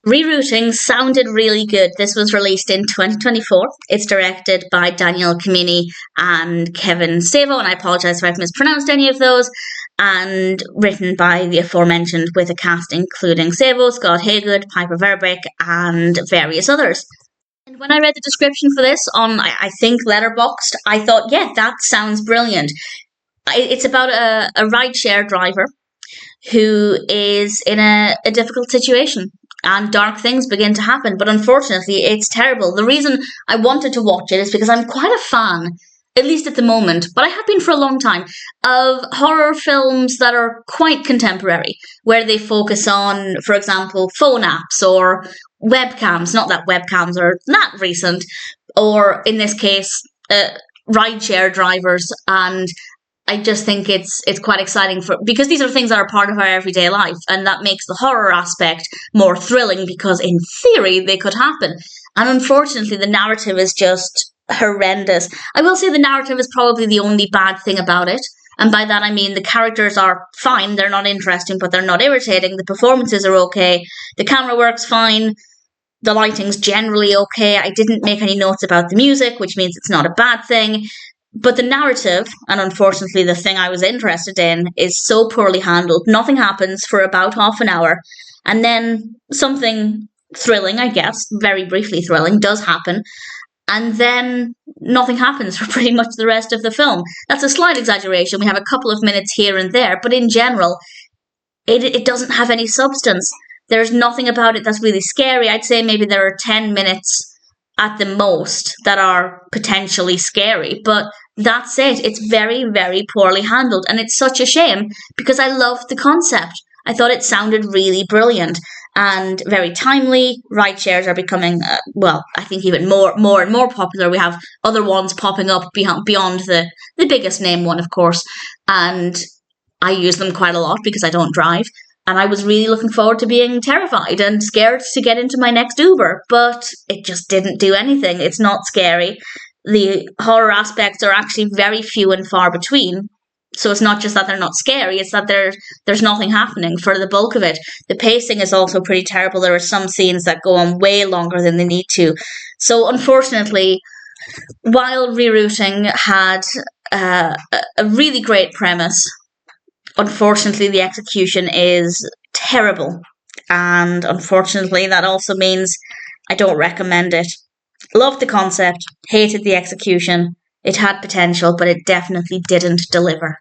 Rerouting sounded really good. This was released in 2024. It's directed by Daniel Cimini and Kevin Savo, and I apologise if I've mispronounced any of those, and written by the aforementioned with a cast including Savo, Scott Hagood, Piper Verbrick, and various others. And when I read the description for this on, I think, Letterboxd, I thought, yeah, that sounds brilliant. It's about a rideshare driver who is in a difficult situation, and dark things begin to happen, but unfortunately it's terrible. The reason I wanted to watch it is because I'm quite a fan, at least at the moment, but I have been for a long time, of horror films that are quite contemporary, where they focus on, for example, phone apps or webcams, not that webcams are that recent, or in this case, rideshare drivers. And I just think it's quite exciting because these are things that are part of our everyday life, and that makes the horror aspect more thrilling because in theory they could happen. And unfortunately the narrative is just horrendous. I will say the narrative is probably the only bad thing about it. And by that I mean the characters are fine, they're not interesting, but they're not irritating. The performances are okay. The camera works fine. The lighting's generally okay. I didn't make any notes about the music, which means it's not a bad thing. But the narrative, and unfortunately the thing I was interested in, is so poorly handled. Nothing happens for about half an hour. And then something thrilling, I guess, very briefly thrilling, does happen. And then nothing happens for pretty much the rest of the film. That's a slight exaggeration. We have a couple of minutes here and there. But in general, it doesn't have any substance. There's nothing about it that's really scary. I'd say maybe there are 10 minutes at the most that are potentially scary, but that's it. It's very, very poorly handled, and it's such a shame because I loved the concept. I thought it sounded really brilliant and very timely. Rideshares are becoming, I think even more and more popular. We have other ones popping up beyond the biggest name one, of course, and I use them quite a lot because I don't drive. And I was really looking forward to being terrified and scared to get into my next Uber, but it just didn't do anything. It's not scary. The horror aspects are actually very few and far between. So it's not just that they're not scary, it's that there's nothing happening for the bulk of it. The pacing is also pretty terrible. There are some scenes that go on way longer than they need to. So unfortunately, while Rerouting had a really great premise, unfortunately, the execution is terrible. And unfortunately, that also means I don't recommend it. Loved the concept, hated the execution. It had potential, but it definitely didn't deliver.